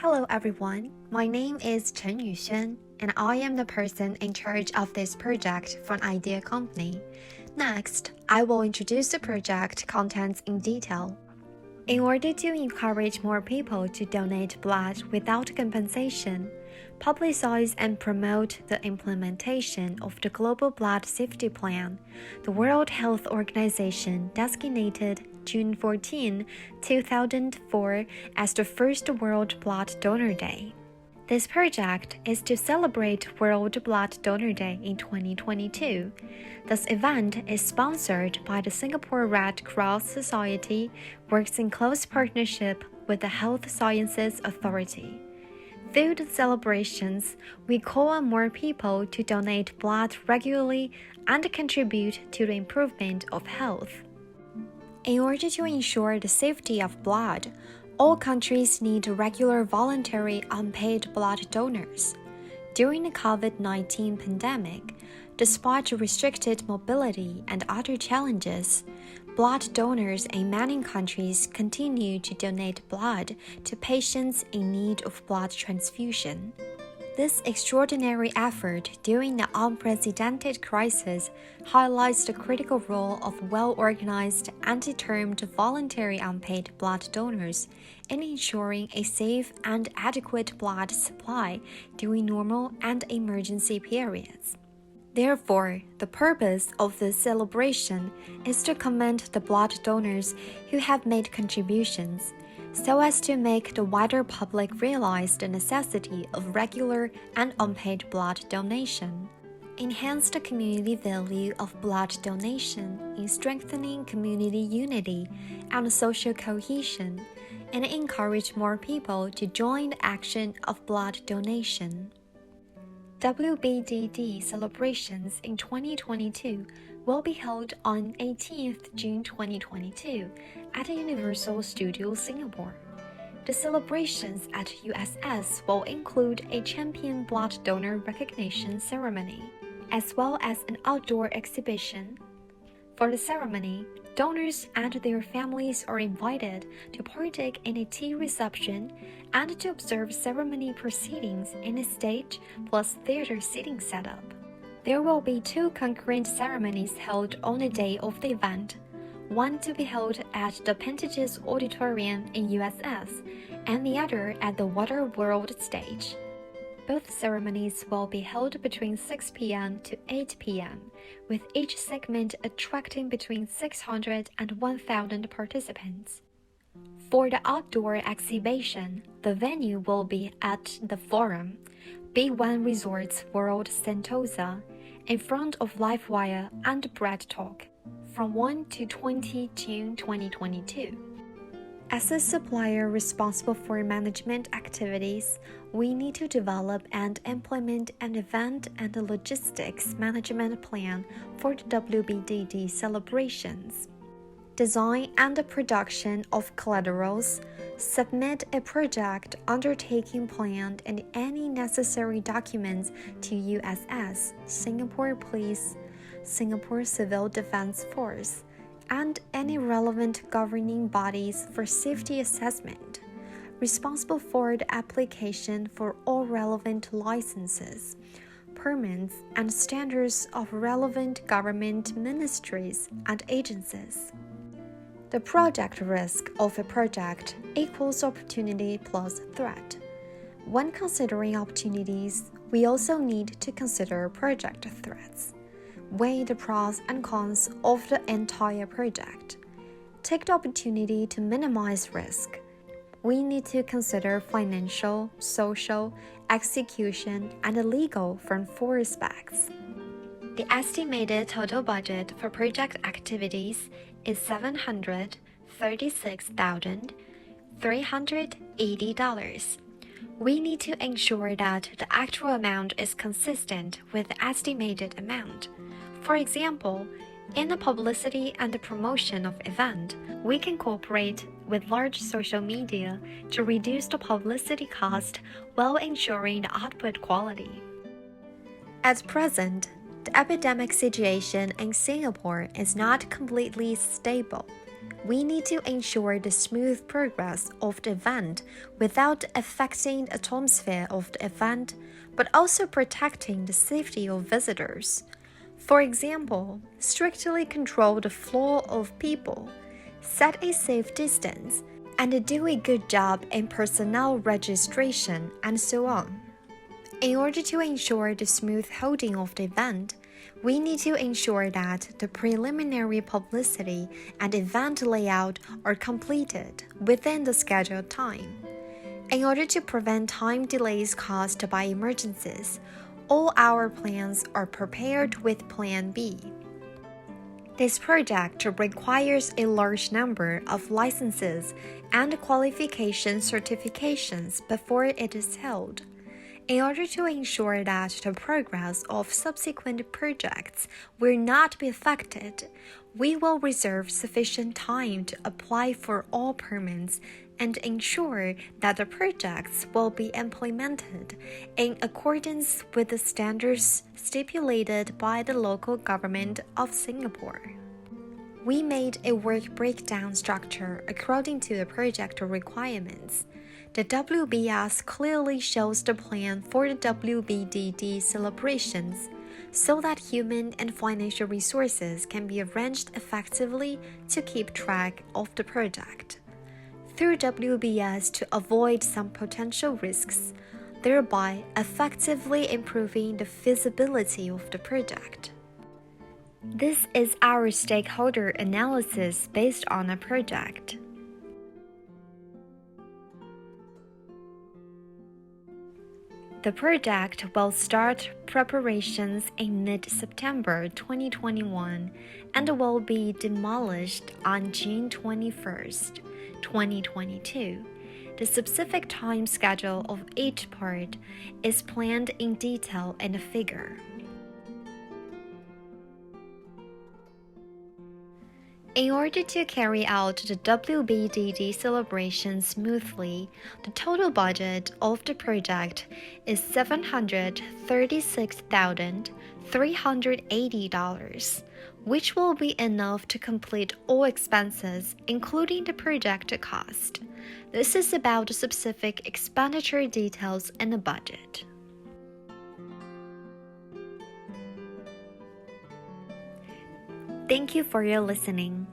Hello everyone, my name is Chen Yuxuan, and I am the person in charge of this project for an idea company. Next, I will introduce the project contents in detail. In order to encourage more people to donate blood without compensation, publicize and promote the implementation of the Global Blood Safety Plan, the World Health Organization designated June 14, 2004 as the first World Blood Donor Day. This project is to celebrate World Blood Donor Day in 2022. This event is sponsored by the Singapore Red Cross Society, works in close partnership with the Health Sciences Authority. Through the celebrations, we call on more people to donate blood regularly and contribute to the improvement of health. In order to ensure the safety of blood, all countries need regular voluntary unpaid blood donors. During the COVID-19 pandemic, despite restricted mobility and other challenges, blood donors in many countries continue to donate blood to patients in need of blood transfusion. This extraordinary effort during the unprecedented crisis highlights the critical role of well-organized and determined voluntary unpaid blood donors in ensuring a safe and adequate blood supply during normal and emergency periods. Therefore, the purpose of this celebration is to commend the blood donors who have made contributions, so as to make the wider public realize the necessity of regular and unpaid blood donation, enhance the community value of blood donation in strengthening community unity and social cohesion, and encourage more people to join the action of blood donation. WBDD celebrations in 2022 will be held on 18th June 2022 at Universal Studios Singapore. The celebrations at USS will include a champion blood donor recognition ceremony, as well as an outdoor exhibition. For the ceremony, donors and their families are invited to partake in a tea reception and to observe ceremony proceedings in a stage plus theater seating setup. There will be two concurrent ceremonies held on the day of the event, one to be held at the Pentages Auditorium in USS and the other at the Water World stage. Both ceremonies will be held between 6 p.m. to 8 p.m., with each segment attracting between 600 and 1,000 participants. For the outdoor exhibition, the venue will be at the Forum, B1 Resorts World Sentosa, in front of Livewire and Bread Talk, from 1 to 20 June 2022. As a supplier responsible for management activities, we need to develop and implement an event and logistics management plan for the WBDD celebrations. Design and production of collaterals, submit a project undertaking plan and any necessary documents to USS, Singapore Police, Singapore Civil Defense Force, and any relevant governing bodies for safety assessment, responsible for the application for all relevant licenses, permits, and standards of relevant government ministries and agencies. The project risk of a project equals opportunity plus threat. When considering opportunities, we also need to consider project threats. Weigh the pros and cons of the entire project. Take the opportunity to minimize risk. We need to consider financial, social, execution, and legal from 4 aspects. The estimated total budget for project activities is $736,380. We need to ensure that the actual amount is consistent with the estimated amount. For example, in the publicity and the promotion of event, we can cooperate with large social media to reduce the publicity cost while ensuring the output quality. At present, the epidemic situation in Singapore is not completely stable. We need to ensure the smooth progress of the event without affecting the atmosphere of the event, but also protecting the safety of visitors. For example, strictly control the flow of people, set a safe distance, and do a good job in personnel registration, and so on. In order to ensure the smooth holding of the event, we need to ensure that the preliminary publicity and event layout are completed within the scheduled time. In order to prevent time delays caused by emergencies, all our plans are prepared with Plan B. This project requires a large number of licenses and qualification certifications before it is held. In order to ensure that the progress of subsequent projects will not be affected, we will reserve sufficient time to apply for all permits and ensure that the projects will be implemented in accordance with the standards stipulated by the local government of Singapore. We made a work breakdown structure according to the project requirements. The WBS clearly shows the plan for the WBDD celebrations so that human and financial resources can be arranged effectively to keep track of the project. Through WBS to avoid some potential risks, thereby effectively improving the feasibility of the project. This is our stakeholder analysis based on a project. The project will start preparations in mid-September 2021 and will be demolished on June 21st, 2022. The specific time schedule of each part is planned in detail in a figure. In order to carry out the WBDD celebration smoothly, the total budget of the project is $736,380, which will be enough to complete all expenses, including the project cost. This is about the specific expenditure details in the budget. Thank you for your listening.